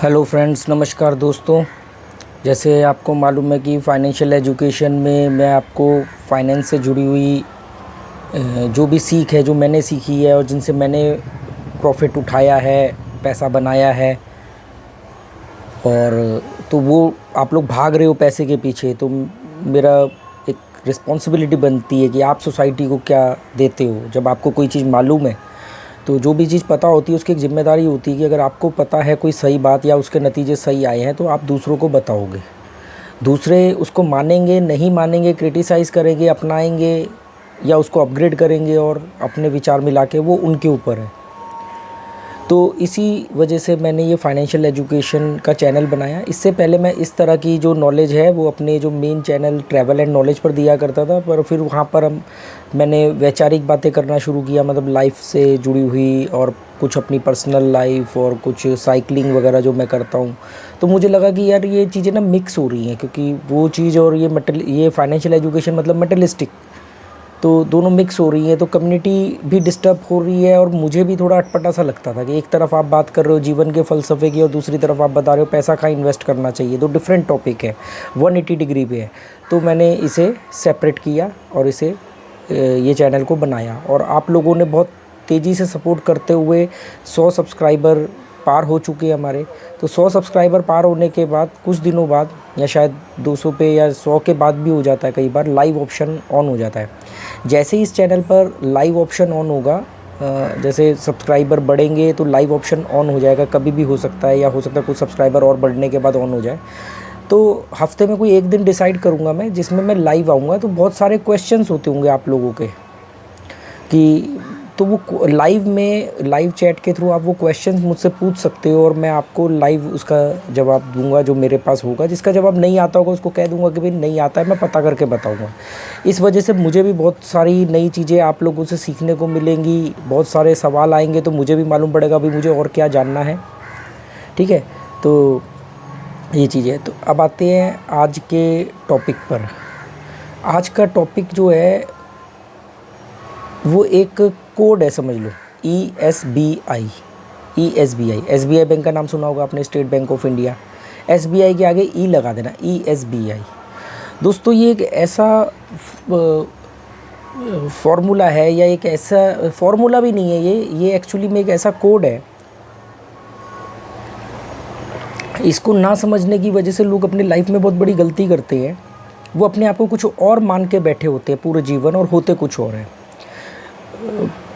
Hello friends, नमस्कार दोस्तों। जैसे आपको मालूम है कि फ़ाइनेंशियल एजुकेशन में मैं आपको फाइनेंस से जुड़ी हुई जो भी सीख है, जो मैंने सीखी है और जिनसे मैंने प्रॉफिट उठाया है, पैसा बनाया है, और तो वो आप लोग भाग रहे हो पैसे के पीछे, तो मेरा एक रिस्पॉन्सिबिलिटी बनती है कि आप सोसाइटी को क्या देते हो। जब आपको कोई चीज़ मालूम है तो जो भी चीज़ पता होती है उसकी एक ज़िम्मेदारी होती है कि अगर आपको पता है कोई सही बात या उसके नतीजे सही आए हैं तो आप दूसरों को बताओगे। दूसरे उसको मानेंगे, नहीं मानेंगे, क्रिटिसाइज़ करेंगे, अपनाएंगे या उसको अपग्रेड करेंगे और अपने विचार मिला के, वो उनके ऊपर है। तो इसी वजह से मैंने ये फाइनेंशियल एजुकेशन का चैनल बनाया। इससे पहले मैं इस तरह की जो नॉलेज है वो अपने जो main channel travel and knowledge पर दिया करता था, पर फिर वहाँ पर मैंने वैचारिक बातें करना शुरू किया, मतलब लाइफ से जुड़ी हुई और कुछ अपनी पर्सनल लाइफ और कुछ साइकिलिंग वगैरह जो मैं करता हूँ। तो मुझे लगा कि यार ये चीज़ें ना मिक्स हो रही हैं, क्योंकि वो चीज़ और ये फाइनेंशियल एजुकेशन मतलब मटेरियलिस्टिक, तो दोनों मिक्स हो रही है, तो कम्युनिटी भी डिस्टर्ब हो रही है और मुझे भी थोड़ा अटपटा सा लगता था कि एक तरफ आप बात कर रहे हो जीवन के फ़लसफ़े की और दूसरी तरफ आप बता रहे हो पैसा कहाँ इन्वेस्ट करना चाहिए। दो डिफरेंट टॉपिक है, 180 डिग्री पे है। तो मैंने इसे सेपरेट किया और इसे ये चैनल को बनाया, और आप लोगों ने बहुत तेज़ी से सपोर्ट करते हुए 100 सब्सक्राइबर पार हो चुके हैं हमारे। तो 100 सब्सक्राइबर पार होने के बाद कुछ दिनों बाद, या शायद 200 पे या 100 के बाद भी हो जाता है कई बार, लाइव ऑप्शन ऑन हो जाता है। जैसे ही इस चैनल पर लाइव ऑप्शन ऑन होगा, जैसे सब्सक्राइबर बढ़ेंगे तो लाइव ऑप्शन ऑन हो जाएगा। कभी भी हो सकता है, या हो सकता है कुछ सब्सक्राइबर और बढ़ने के बाद ऑन हो जाए। तो हफ्ते में कोई एक दिन डिसाइड करूँगा मैं जिसमें मैं लाइव आऊँगा। तो बहुत सारे क्वेश्चंस होते होंगे आप लोगों के कि, तो वो लाइव चैट के थ्रू आप वो क्वेश्चंस मुझसे पूछ सकते हो और मैं आपको लाइव उसका जवाब दूंगा जो मेरे पास होगा। जिसका जवाब नहीं आता होगा उसको कह दूंगा कि भाई नहीं आता है, मैं पता करके बताऊंगा। इस वजह से मुझे भी बहुत सारी नई चीज़ें आप लोगों से सीखने को मिलेंगी, बहुत सारे सवाल आएंगे तो मुझे भी मालूम पड़ेगा भाई मुझे और क्या जानना है। ठीक है, तो ये चीज़ है। तो अब आते हैं आज के टॉपिक पर। आज का टॉपिक जो है वो एक कोड है, समझ लो, ESBI। SBI बैंक का नाम सुना होगा आपने, state bank of India. SBI के आगे ई लगा देना, ESBI। दोस्तों ये एक ऐसा फॉर्मूला है, या एक ऐसा फॉर्मूला भी नहीं है, ये एक्चुअली में एक ऐसा कोड है। इसको ना समझने की वजह से लोग अपनी लाइफ में बहुत बड़ी गलती करते हैं। वो अपने आप को कुछ और मान के बैठे होते हैं पूरे जीवन, और होते कुछ और है।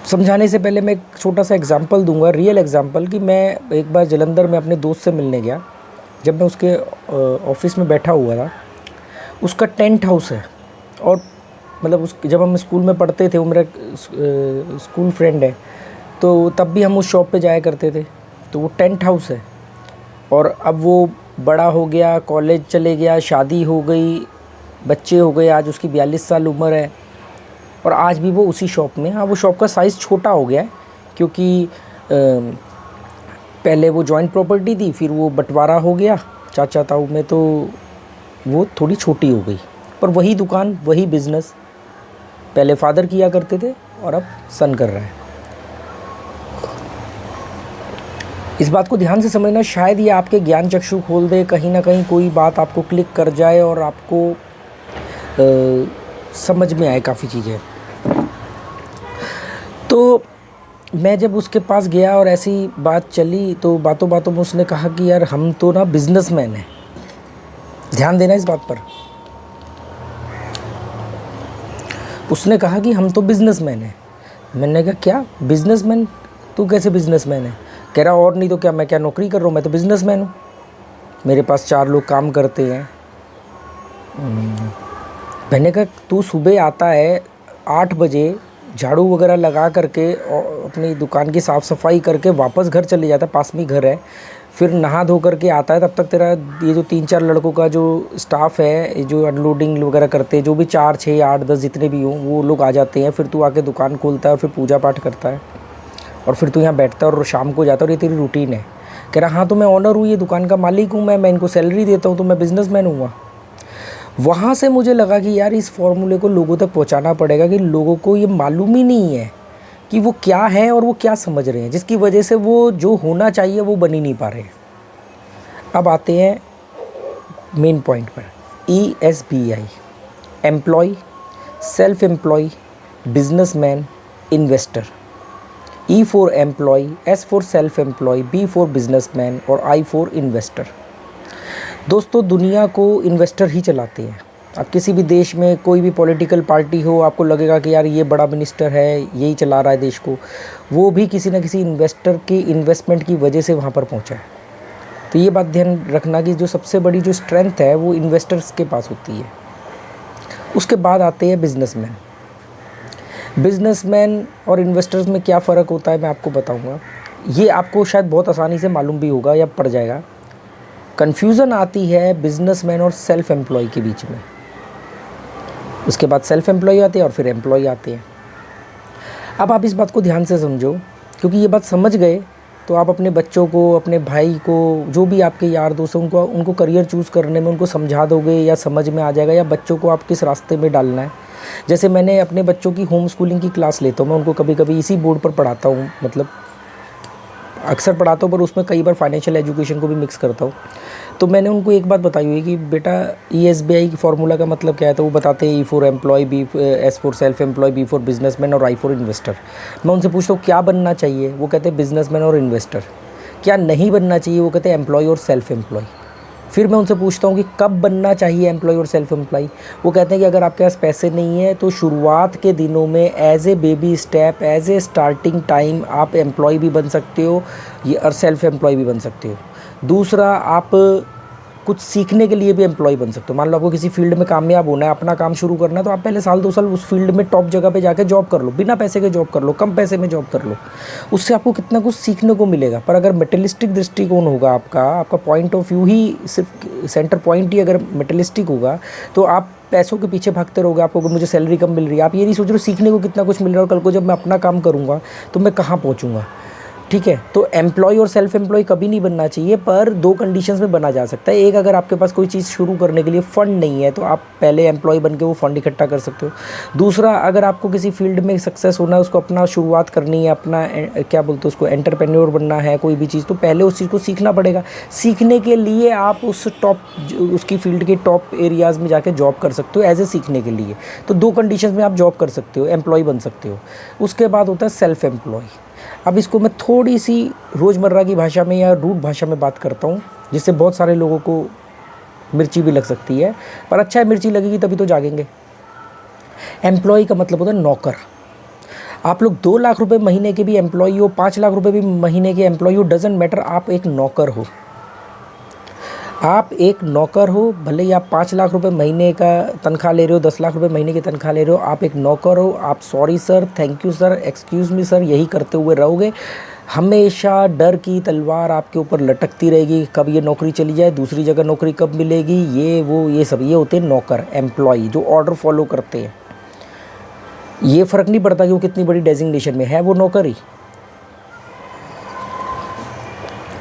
समझाने से पहले मैं एक छोटा सा एग्जांपल दूंगा, रियल एग्जांपल, कि मैं एक बार जलंधर में अपने दोस्त से मिलने गया। जब मैं उसके ऑफिस में बैठा हुआ था, उसका टेंट हाउस है, और मतलब जब हम स्कूल में पढ़ते थे, वो मेरा स्कूल फ्रेंड है, तो तब भी हम उस शॉप पे जाया करते थे। तो वो टेंट हाउस है, और अब वो बड़ा हो गया, कॉलेज चले गया, शादी हो गई, बच्चे हो गए। आज उसकी 42 साल उम्र है, और आज भी वो उसी शॉप में। हाँ, वो शॉप का साइज़ छोटा हो गया है, क्योंकि पहले वो जॉइंट प्रॉपर्टी थी, फिर वो बंटवारा हो गया चाचा ताऊ में, तो वो थोड़ी छोटी हो गई। पर वही दुकान, वही बिज़नेस पहले फादर किया करते थे और अब सन कर रहा है। इस बात को ध्यान से समझना, शायद ये आपके ज्ञान चक्षु खोल दे, कहीं ना कहीं कोई बात आपको क्लिक कर जाए और आपको समझ में आए काफ़ी चीज़ें। तो मैं जब उसके पास गया और ऐसी बात चली, तो बातों बातों में उसने कहा कि यार हम तो ना बिजनेसमैन हैं। ध्यान देना इस बात पर। उसने कहा कि हम तो बिजनेसमैन हैं। मैंने कहा क्या बिजनेसमैन? तू कैसे बिजनेसमैन है? कह रहा और नहीं तो क्या, मैं क्या नौकरी कर रहा हूँ, मैं तो बिजनेसमैन हूँ, मेरे पास 4 लोग काम करते हैं। मैंने कहा तू सुबह आता है 8 बजे, झाड़ू वगैरह लगा करके और अपनी दुकान की साफ़ सफाई करके वापस घर चले जाता है, पास में घर है, फिर नहा धो करके आता है। तब तक तेरा ये जो 3-4 लड़कों का जो स्टाफ है, जो अनलोडिंग वगैरह करते हैं, जो भी 4, 6, 8, 10 जितने भी हों, वो लोग आ जाते हैं। फिर तू आके दुकान खोलता है, फिर पूजा पाठ करता है, और फिर तू यहाँ बैठता है और शाम को जाता है, और ये तेरी रूटीन है। कह रहा हाँ तो मैं ऑनर हूँ, ये दुकान का मालिक हूँ, मैं इनको सैलरी देता हूँ, तो मैं बिजनेसमैन हूँ। वहाँ से मुझे लगा कि यार इस फॉर्मूले को लोगों तक पहुँचाना पड़ेगा, कि लोगों को ये मालूम ही नहीं है कि वो क्या है और वो क्या समझ रहे हैं, जिसकी वजह से वो जो होना चाहिए वो बन ही नहीं पा रहे। अब आते हैं मेन पॉइंट पर। ESBI, employ, self employ, businessman, investor. E for employ, S for self employ, B for businessman और I फॉर इन्वेस्टर। दोस्तों, दुनिया को इन्वेस्टर ही चलाते हैं। अब किसी भी देश में कोई भी पॉलिटिकल पार्टी हो, आपको लगेगा कि यार ये बड़ा मिनिस्टर है, यही चला रहा है देश को, वो भी किसी न किसी इन्वेस्टर के इन्वेस्टमेंट की वजह से वहाँ पर पहुँचा है। तो ये बात ध्यान रखना कि जो सबसे बड़ी जो स्ट्रेंथ है वो इन्वेस्टर्स के पास होती है। उसके बाद आते हैं बिजनेसमैन। बिजनेसमैन और इन्वेस्टर्स में क्या फ़र्क होता है मैं आपको बताऊंगा। ये आपको शायद बहुत आसानी से मालूम भी होगा या पड़ जाएगा। कन्फ्यूज़न आती है बिजनेसमैन और सेल्फ एम्प्लॉय के बीच में। उसके बाद सेल्फ एम्प्लॉय आते हैं और फिर एम्प्लॉय आते हैं। अब आप इस बात को ध्यान से समझो, क्योंकि ये बात समझ गए तो आप अपने बच्चों को, अपने भाई को, जो भी आपके यार दोस्त हैं, उनको करियर चूज़ करने में उनको समझा दोगे या समझ में आ जाएगा, या बच्चों को आप किस रास्ते में डालना है। जैसे मैंने अपने बच्चों की होम स्कूलिंग की क्लास लेता हूँ, मैं उनको कभी कभी इसी बोर्ड पर पढ़ाता हूँ, मतलब अक्सर पढ़ाता हूँ, पर उसमें कई बार फाइनेंशियल एजुकेशन को भी मिक्स करता हूँ। तो मैंने उनको एक बात बताई हुई है कि बेटा ESBI की फार्मूला का मतलब क्या है, तो वो बताते हैं E for employ, S for self employ, B for businessman और I फॉर इन्वेस्टर। मैं उनसे पूछता हूँ क्या बनना चाहिए, वो कहते हैं बिजनेसमैन और इन्वेस्टर। क्या नहीं बनना चाहिए, वो कहते हैं एम्प्लॉय और सेल्फ एम्प्लॉय। फिर मैं उनसे पूछता हूँ कि कब बनना चाहिए एम्प्लॉय और सेल्फ एम्प्लॉय, वो कहते हैं कि अगर आपके पास पैसे नहीं है तो शुरुआत के दिनों में as a baby step, as a starting time आप एम्प्लॉय भी बन सकते हो और सेल्फ एम्प्लॉय भी बन सकते हो। दूसरा, आप कुछ सीखने के लिए भी एम्प्लॉय बन सकते हो। मान लो आपको किसी फील्ड में कामयाब होना है, अपना काम शुरू करना है, तो आप पहले साल 2 साल उस फील्ड में टॉप जगह पे जाके जॉब कर लो, बिना पैसे के जॉब कर लो, कम पैसे में जॉब कर लो। उससे आपको कितना कुछ सीखने को मिलेगा। पर अगर मेटेलिस्टिक दृष्टिकोण होगा आपका पॉइंट ऑफ व्यू ही सिर्फ सेंटर पॉइंट ही अगर मेटेलिस्टिक होगा, तो आप पैसों के पीछे भागते रहोगे। आपको मुझे सैलरी कम मिल रही है, आप ये नहीं सोच रहे हो सीखने को कितना कुछ मिल रहा है, और कल को जब मैं अपना काम करूँगा तो मैं कहाँ पहुँचूँगा। ठीक है, तो एम्प्लॉय और सेल्फ एम्प्लॉय कभी नहीं बनना चाहिए, पर 2 कंडीशंस में बना जा सकता है। एक, अगर आपके पास कोई चीज़ शुरू करने के लिए फ़ंड नहीं है तो आप पहले एम्प्लॉय बन के वो फ़ंड इकट्ठा कर सकते हो। दूसरा, अगर आपको किसी फील्ड में सक्सेस होना है, उसको अपना शुरुआत करनी है, अपना क्या बोलते हैं उसको, एंटरप्रेन्योर बनना है कोई भी चीज़, तो पहले उस चीज़ को सीखना पड़ेगा। सीखने के लिए आप उसकी फील्ड के टॉप एरियाज़ में जाके जॉब कर सकते हो एज ए सीखने के लिए। तो 2 कंडीशंस में आप जॉब कर सकते हो, एम्प्लॉय बन सकते हो। उसके बाद होता है सेल्फ एम्प्लॉय। अब इसको मैं थोड़ी सी रोज़मर्रा की भाषा में या रूट भाषा में बात करता हूँ, जिससे बहुत सारे लोगों को मिर्ची भी लग सकती है, पर अच्छा है, मिर्ची लगेगी तभी तो जागेंगे। एम्प्लॉय का मतलब होता है नौकर। आप लोग 2 लाख रुपए महीने के भी एम्प्लॉय हो, 5 लाख रुपए भी महीने के एम्प्लॉय हो, डजेंट मैटर, आप एक नौकर हो। आप एक नौकर हो, भले ही आप 5 लाख रुपए महीने का तनख्वाह ले रहे हो, 10 लाख रुपए महीने की तनख्वाह ले रहे हो, आप एक नौकर हो। आप sorry sir, thank you sir, excuse me sir, यही करते हुए रहोगे। हमेशा डर की तलवार आपके ऊपर लटकती रहेगी, कब ये नौकरी चली जाए, दूसरी जगह नौकरी कब मिलेगी, ये वो ये सब, ये होते हैं नौकर, एम्प्लॉय, जो ऑर्डर फॉलो करते हैं। ये फ़र्क नहीं पड़ता कि वो कितनी बड़ी डेजिग्नेशन में है, वो नौकर ही।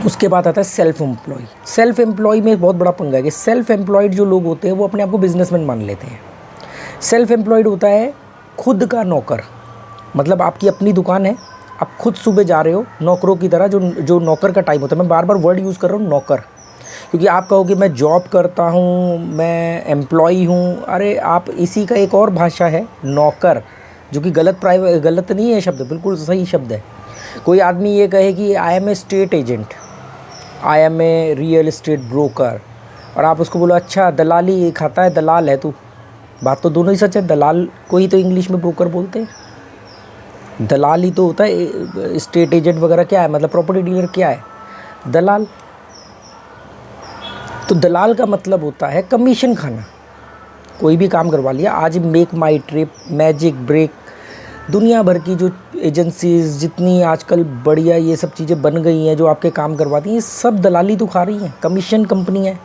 उसके बाद आता है सेल्फ एम्प्लॉय। सेल्फ एम्प्लॉय में बहुत बड़ा पंगा है कि सेल्फ एम्प्लॉयड जो लोग होते हैं वो अपने आप को बिजनेसमैन मान लेते हैं। सेल्फ एम्प्लॉयड होता है खुद का नौकर, मतलब आपकी अपनी दुकान है, आप खुद सुबह जा रहे हो नौकरों की तरह, जो नौकर का टाइम होता है। मैं बार बार वर्ड यूज़ कर रहा हूँ नौकर, क्योंकि आप कहोगे मैं जॉब करता हूँ, मैं एम्प्लॉय हूँ, अरे आप इसी का एक और भाषा है नौकर, जो कि गलत नहीं है शब्द, बिल्कुल सही शब्द है। कोई आदमी ये कहे कि I am a state agent, I am a real estate broker, और आप उसको बोलो अच्छा दलाली खाता है, दलाल है तू, बात तो दोनों ही सच है। दलाल को ही तो इंग्लिश में ब्रोकर बोलते हैं। दलाल ही तो होता है। स्टेट एजेंट वगैरह क्या है, मतलब प्रॉपर्टी डीलर क्या है, दलाल। तो दलाल का मतलब होता है कमीशन खाना। कोई भी काम करवा लिया, आज मेक माई ट्रिप, मैजिक ब्रेक, दुनिया भर की जो एजेंसीज़ जितनी आजकल बढ़िया ये सब चीज़ें बन गई हैं जो आपके काम करवाती हैं, ये सब दलाली तो खा रही हैं, कमीशन कंपनी है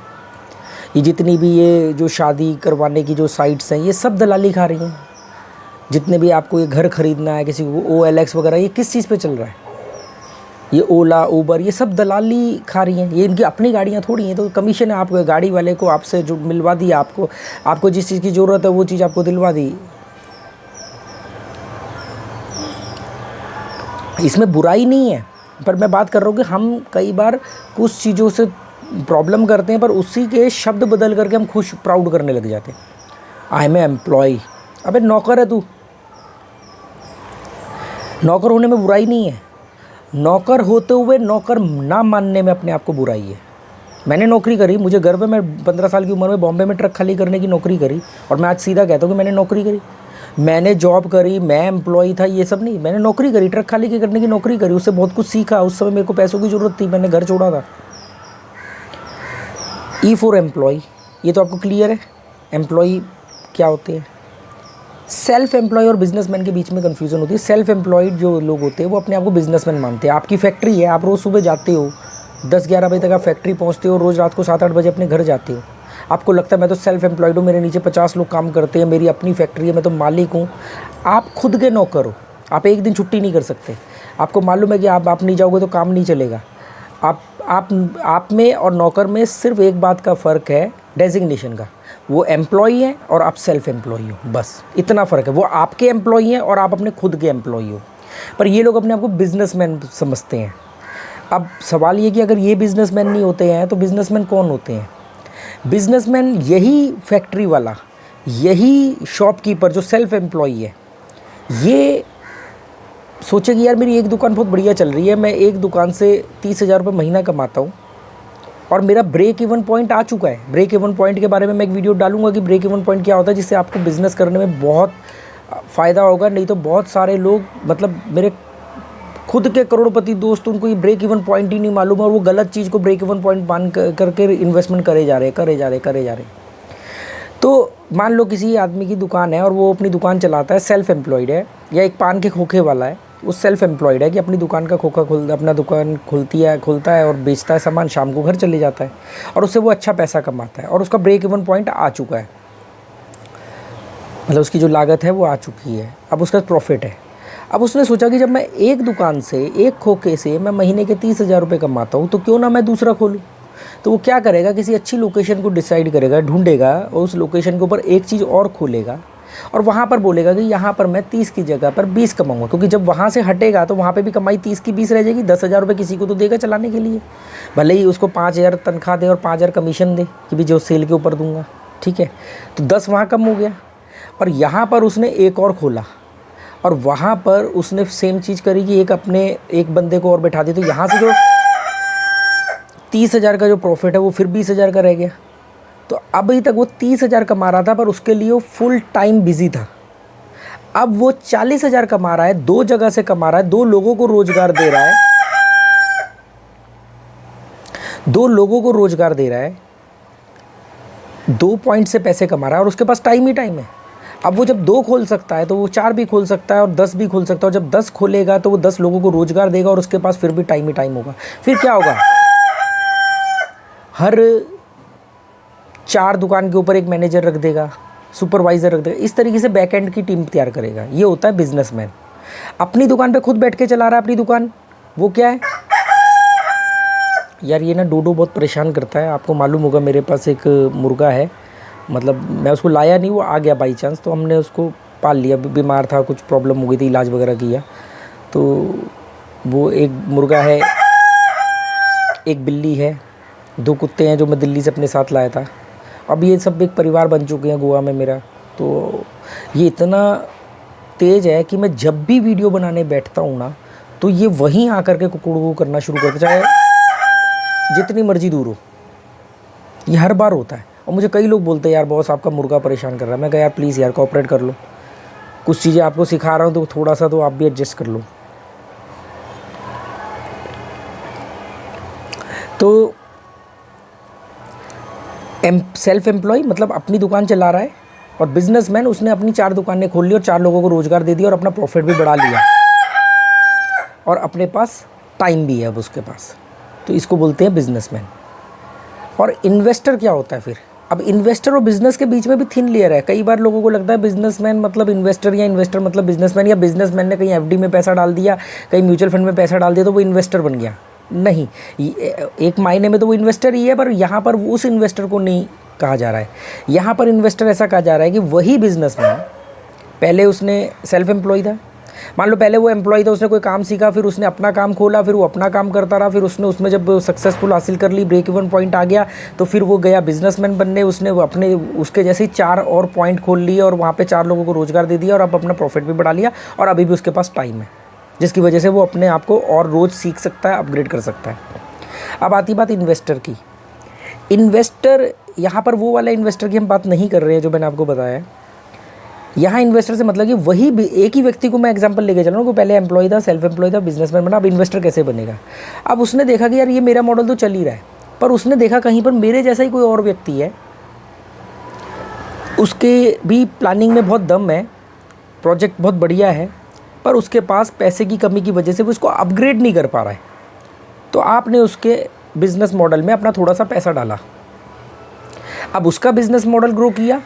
ये। जितनी भी ये जो शादी करवाने की जो साइट्स हैं, ये सब दलाली खा रही हैं। जितने भी आपको ये घर ख़रीदना है, किसी को OLX वगैरह, ये किस चीज़ पे चल रहा है, ये ओला उबर, ये सब दलाली खा रही हैं। ये इनकी अपनी गाड़ियाँ थोड़ी हैं, तो कमीशन है आपको, गाड़ी वाले को आपसे जो मिलवा दिया, आपको जिस चीज़ की ज़रूरत है वो चीज़ आपको दिलवा दी। इसमें बुराई नहीं है, पर मैं बात कर रहा हूँ कि हम कई बार कुछ चीज़ों से प्रॉब्लम करते हैं, पर उसी के शब्द बदल करके हम खुश प्राउड करने लग जाते हैं। I am a employ. अबे नौकर है तू, नौकर होने में बुराई नहीं है, नौकर होते हुए नौकर ना मानने में अपने आप को बुराई है। मैंने नौकरी करी, मुझे गर्व है, मैं 15 साल की उम्र में बॉम्बे में ट्रक खाली करने की नौकरी करी, और मैं आज सीधा कहता हूँ कि मैंने नौकरी करी, मैंने जॉब करी, मैं एम्प्लॉय था, ये सब नहीं, मैंने नौकरी करी, ट्रक खाली करने की नौकरी करी, उससे बहुत कुछ सीखा। उस समय मेरे को पैसों की ज़रूरत थी, मैंने घर छोड़ा था। ई फॉर एम्प्लॉय, ये तो आपको क्लियर है एम्प्लॉय क्या होते हैं। सेल्फ एम्प्लॉय और बिजनेसमैन के बीच में कन्फ्यूज़न होती है। सेल्फ एम्प्लॉयड जो लोग होते हैं वो अपने आप को बिजनेसमैन मानते हैं। आपकी फैक्ट्री है, आप रोज़ सुबह जाते हो, 10-11 बजे तक आप फैक्ट्री पहुंचते हो, रोज़ रात को 7-8 बजे अपने घर जाते हो। आपको लगता है मैं तो सेल्फ एम्प्लॉयड हूँ, मेरे नीचे 50 लोग काम करते हैं, मेरी अपनी फैक्ट्री है, मैं तो मालिक हूँ। आप खुद के नौकर हो, आप एक दिन छुट्टी नहीं कर सकते। आपको मालूम है कि आप नहीं जाओगे तो काम नहीं चलेगा। आप में और नौकर में सिर्फ एक बात का फ़र्क है, डेजिग्नेशन का। वो एम्प्लॉई है और आप सेल्फ एम्प्लॉई हो, बस इतना फ़र्क है। वो आपके एम्प्लॉई हैं और आप अपने खुद के एम्प्लॉई हो। पर ये लोग अपने आप को बिजनेसमैन समझते हैं। अब सवाल ये कि अगर ये बिजनेसमैन नहीं होते हैं तो बिजनेसमैन कौन होते हैं? बिजनेसमैन यही फैक्ट्री वाला, यही शॉपकीपर जो सेल्फ एम्प्लॉई है, ये सोचे कि यार मेरी एक दुकान बहुत बढ़िया चल रही है, मैं एक दुकान से 30,000 रुपये महीना कमाता हूँ और मेरा ब्रेक इवन पॉइंट आ चुका है। ब्रेक इवन पॉइंट के बारे में मैं एक वीडियो डालूंगा कि ब्रेक इवन पॉइंट क्या होता है, जिससे आपको बिज़नेस करने में बहुत फ़ायदा होगा। नहीं तो बहुत सारे लोग, मतलब मेरे खुद के करोड़पति दोस्त, उनको ये ब्रेक इवन पॉइंट ही नहीं मालूम है और वो गलत चीज़ को ब्रेक इवन पॉइंट मान करके इन्वेस्टमेंट करे जा रहे। तो मान लो किसी आदमी की दुकान है और वो अपनी दुकान चलाता है, सेल्फ एम्प्लॉयड है, या एक पान के खोखे वाला है, वो सेल्फ एम्प्लॉयड है कि अपनी दुकान का खोखा अपना दुकान खुलता है और बेचता है सामान, शाम को घर चले जाता है और उससे वो अच्छा पैसा कमाता है और उसका ब्रेक इवन पॉइंट आ चुका है। मतलब उसकी जो लागत है वो आ चुकी है, अब उसका प्रॉफिट है। अब उसने सोचा कि जब मैं एक दुकान से, एक खोखे से मैं महीने के 30,000 रुपये कमाता हूँ तो क्यों ना मैं दूसरा खोलूँ। तो वो क्या करेगा, किसी अच्छी लोकेशन को डिसाइड करेगा, ढूंढेगा और उस लोकेशन के ऊपर एक चीज़ और खोलेगा और वहाँ पर बोलेगा कि यहाँ पर मैं 30 की जगह पर 20 कमाऊँगा। क्योंकि जब वहाँ से हटेगा तो वहाँ पे भी कमाई 30 की 20 रह जाएगी। 10,000 रुपये किसी को तो देगा चलाने के लिए, भले ही उसको 5,000 तनख्वाह दे और 5,000 कमीशन दे कि भी जो सेल के ऊपर दूंगा, ठीक है। तो 10 वहाँ कम हो गया। और यहाँ पर उसने एक और खोला और वहाँ पर उसने सेम चीज़ करी कि एक बंदे को और बैठा दी। तो यहाँ से जो 30,000 का जो प्रॉफिट है वो फिर 20,000 का रह गया। तो अभी तक वो 30,000 कमा रहा था पर उसके लिए वो फुल टाइम बिजी था। अब वो 40,000 कमा रहा है, 2 जगह से कमा रहा है, 2 लोगों को रोजगार दे रहा है, 2 लोगों को रोजगार दे रहा है, 2 पॉइंट से पैसे कमा रहा है और उसके पास टाइम ही टाइम है। अब वो जब 2 खोल सकता है तो वो 4 भी खोल सकता है और 10 भी खोल सकता है। और जब 10 खोलेगा तो वो 10 लोगों को रोजगार देगा और उसके पास फिर भी टाइम ही टाइम होगा। फिर क्या होगा, हर 4 दुकान के ऊपर एक मैनेजर रख देगा, सुपरवाइज़र रख देगा। इस तरीके से बैक एंड की टीम तैयार करेगा। ये होता है बिजनेसमैन। अपनी दुकान पे खुद बैठ के चला रहा है अपनी दुकान, वो क्या है यार, ये ना डोडो बहुत परेशान करता है। आपको मालूम होगा मेरे पास एक मुर्गा है, मतलब मैं उसको लाया नहीं, वो आ गया बाई चांस, तो हमने उसको पाल लिया। बीमार था, कुछ प्रॉब्लम हो गई थी, इलाज वगैरह किया। तो वो एक मुर्गा है, एक बिल्ली है, 2 कुत्ते हैं जो मैं दिल्ली से अपने साथ लाया था। अब ये सब एक परिवार बन चुके हैं गोवा में मेरा। तो ये इतना तेज़ है कि मैं जब भी वीडियो बनाने बैठता हूँ ना तो ये वहीं आकर के कुकड़ू करना शुरू करता, चाहे जितनी मर्जी दूर हो। ये हर बार होता है। और मुझे कई लोग बोलते हैं यार बॉस आपका मुर्गा परेशान कर रहा है। मैं कहा यार प्लीज़ यार कोऑपरेट कर लो, कुछ चीज़ें आपको सिखा रहा हूँ तो थोड़ा सा तो आप भी एडजस्ट कर लो। तो सेल्फ एम्प्लॉय मतलब अपनी दुकान चला रहा है, और बिजनेसमैन उसने अपनी 4 दुकानें खोल ली और 4 लोगों को रोजगार दे दिया और अपना प्रॉफिट भी बढ़ा लिया और अपने पास टाइम भी है अब उसके पास। तो इसको बोलते हैं बिजनेसमैन। और इन्वेस्टर क्या होता है फिर? अब इन्वेस्टर और बिजनेस के बीच में भी थिन लेयर है। कई बार लोगों को लगता है बिजनेसमैन मतलब इन्वेस्टर या इन्वेस्टर मतलब बिजनेसमैन, या बिजनेसमैन ने कहीं एफडी में पैसा डाल दिया, कहीं म्यूचुअल फंड में पैसा डाल दिया तो वो इन्वेस्टर बन गया। नहीं, एक मायने में तो वो इन्वेस्टर ही है, पर यहाँ पर उस इन्वेस्टर को नहीं कहा जा रहा है। यहाँ पर इन्वेस्टर ऐसा कहा जा रहा है कि वही बिजनेसमैन, पहले उसने सेल्फ एम्प्लॉय था, मान लो पहले वो एम्प्लॉय था, उसने कोई काम सीखा, फिर उसने अपना काम खोला, फिर वो अपना काम करता रहा, फिर उसने उसमें जब सक्सेसफुल हासिल कर ली, ब्रेक इवन पॉइंट आ गया, तो फिर वो गया बिजनेसमैन बनने, उसने वो अपने उसके जैसे ही 4 और पॉइंट खोल लिए और वहाँ पे 4 लोगों को रोज़गार दे दिया और अब अपना प्रॉफिट भी बढ़ा लिया और अभी भी उसके पास टाइम है, जिसकी वजह से वो अपने आप को और रोज़ सीख सकता है, अपग्रेड कर सकता है। अब आती बात इन्वेस्टर की। इन्वेस्टर, यहाँ पर वो वाला इन्वेस्टर की हम बात नहीं कर रहे हैं जो मैंने आपको बताया है। यहाँ इन्वेस्टर से मतलब कि वही एक ही व्यक्ति को मैं एग्जांपल लेके चल रहा हूँ कि पहले एम्प्लॉय था, सेल्फ एम्प्लॉय था, बिजनेसमैन बना, अब इन्वेस्टर कैसे बनेगा। अब उसने देखा कि यार ये मेरा मॉडल तो चल ही रहा है, पर उसने देखा कहीं पर मेरे जैसा ही कोई और व्यक्ति है, उसके भी प्लानिंग में बहुत दम है, प्रोजेक्ट बहुत बढ़िया है, पर उसके पास पैसे की कमी की वजह से वो उसको अपग्रेड नहीं कर पा रहा है। तो आपने उसके बिज़नेस मॉडल में अपना थोड़ा सा पैसा डाला, अब उसका बिज़नेस मॉडल ग्रो किया,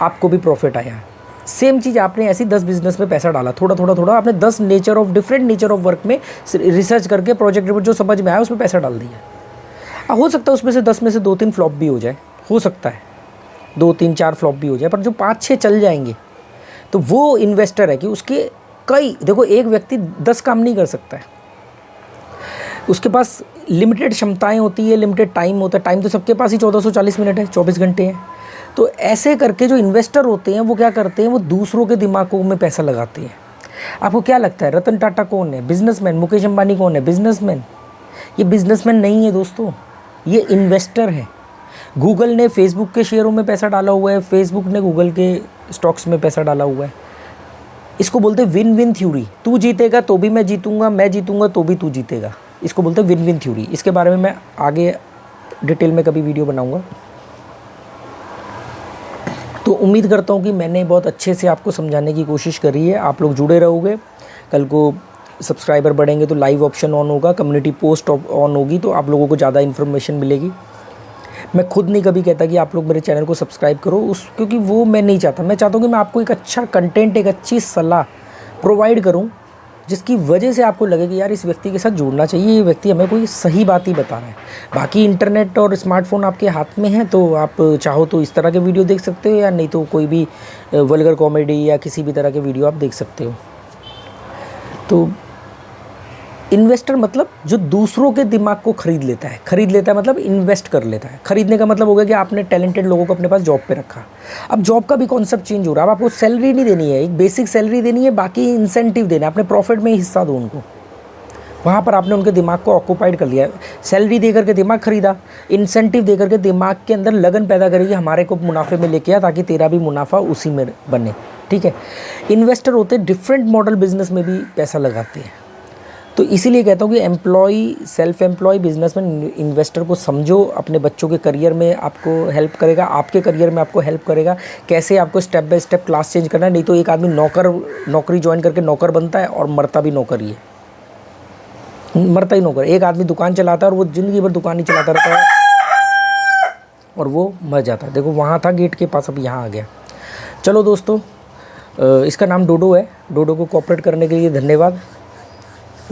आपको भी प्रॉफिट आया। सेम चीज़ आपने ऐसी 10 बिज़नेस में पैसा डाला, थोड़ा थोड़ा थोड़ा आपने 10 डिफरेंट नेचर ऑफ वर्क में रिसर्च करके प्रोजेक्ट रिपोर्ट जो समझ में आया उसमें पैसा डाल दिया। हो सकता है उसमें से 10 में से 2-3 फ्लॉप भी हो जाए, हो सकता है 2-3-4 फ्लॉप भी हो जाए, पर जो 5-6 चल जाएंगे तो वो इन्वेस्टर है कि उसके कई, देखो एक व्यक्ति 10 काम नहीं कर सकता है, उसके पास लिमिटेड क्षमताएं होती है, लिमिटेड टाइम होता है। टाइम तो सबके पास ही 1440 मिनट है, 24 घंटे हैं। तो ऐसे करके जो इन्वेस्टर होते हैं वो क्या करते हैं, वो दूसरों के दिमागों में पैसा लगाते हैं। आपको क्या लगता है रतन टाटा कौन है? बिजनेसमैन। मुकेश अंबानी कौन है? बिजनेसमैन। ये बिजनेसमैन नहीं है दोस्तों, ये इन्वेस्टर है। गूगल ने फेसबुक के शेयरों में पैसा डाला हुआ है, फेसबुक ने गूगल के स्टॉक्स में पैसा डाला हुआ है। इसको बोलते हैं विन विन थ्योरी। तू जीतेगा तो भी मैं जीतूंगा, मैं जीतूंगा तो भी तू जीतेगा। इसको बोलते हैं विन विन थ्योरी। इसके बारे में मैं आगे डिटेल में कभी वीडियो बनाऊंगा। तो उम्मीद करता हूँ कि मैंने बहुत अच्छे से आपको समझाने की कोशिश करी है। आप लोग जुड़े रहोगे, कल को सब्सक्राइबर बढ़ेंगे तो लाइव ऑप्शन ऑन होगा, कम्युनिटी पोस्ट ऑन होगी, तो आप लोगों को ज़्यादा इन्फॉर्मेशन मिलेगी। मैं खुद नहीं कभी कहता कि आप लोग मेरे चैनल को सब्सक्राइब करो, क्योंकि वो मैं नहीं चाहता। मैं चाहता हूँ कि मैं आपको एक अच्छा कंटेंट, एक अच्छी सलाह प्रोवाइड करूँ, जिसकी वजह से आपको लगे कि यार इस व्यक्ति के साथ जुड़ना चाहिए, ये व्यक्ति हमें कोई सही बात ही बता रहा है। बाकी इंटरनेट और स्मार्टफोन आपके हाथ में है, तो आप चाहो तो इस तरह के वीडियो देख सकते हो, या नहीं तो कोई भी वल्गर कॉमेडी या किसी भी तरह के वीडियो आप देख सकते हो। तो इन्वेस्टर मतलब जो दूसरों के दिमाग को खरीद लेता है। खरीद लेता है मतलब इन्वेस्ट कर लेता है। खरीदने का मतलब होगा कि आपने टैलेंटेड लोगों को अपने पास जॉब पे रखा। अब जॉब का भी कॉन्सेप्ट चेंज हो रहा है। अब आपको सैलरी नहीं देनी है, एक बेसिक सैलरी देनी है, बाकी इंसेंटिव देना है, अपने प्रॉफिट में हिस्सा दो उनको। वहाँ पर आपने उनके दिमाग को ऑक्यूपाइड कर लिया। सैलरी दे करके दिमाग खरीदा, इंसेंटिव दे करके दिमाग के अंदर लगन पैदा करेगी, हमारे को मुनाफे में लेके आ, ताकि तेरा भी मुनाफा उसी में बने। ठीक है। इन्वेस्टर होते डिफरेंट मॉडल बिजनेस में भी पैसा लगाते हैं। तो इसीलिए कहता हूँ कि employ, self employ, businessman, investor को समझो। अपने बच्चों के करियर में आपको हेल्प करेगा, आपके करियर में आपको हेल्प करेगा। कैसे आपको step by step class change करना है। नहीं तो एक आदमी नौकरी ज्वाइन करके नौकर बनता है और मरता भी नौकर ही है, मरता ही नौकर। एक आदमी दुकान चलाता है और वो ज़िंदगी भर दुकान ही चलाता रहता है और वो मर जाता है। देखो वहाँ था गेट के पास, अब यहाँ आ गया। चलो दोस्तों, इसका नाम डोडो है। डोडो को कोऑपरेट करने के लिए धन्यवाद।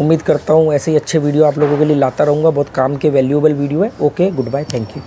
उम्मीद करता हूँ ऐसे ही अच्छे वीडियो आप लोगों के लिए लाता रहूँगा। बहुत काम के वैल्यूएबल वीडियो है। Okay, good bye, thank you.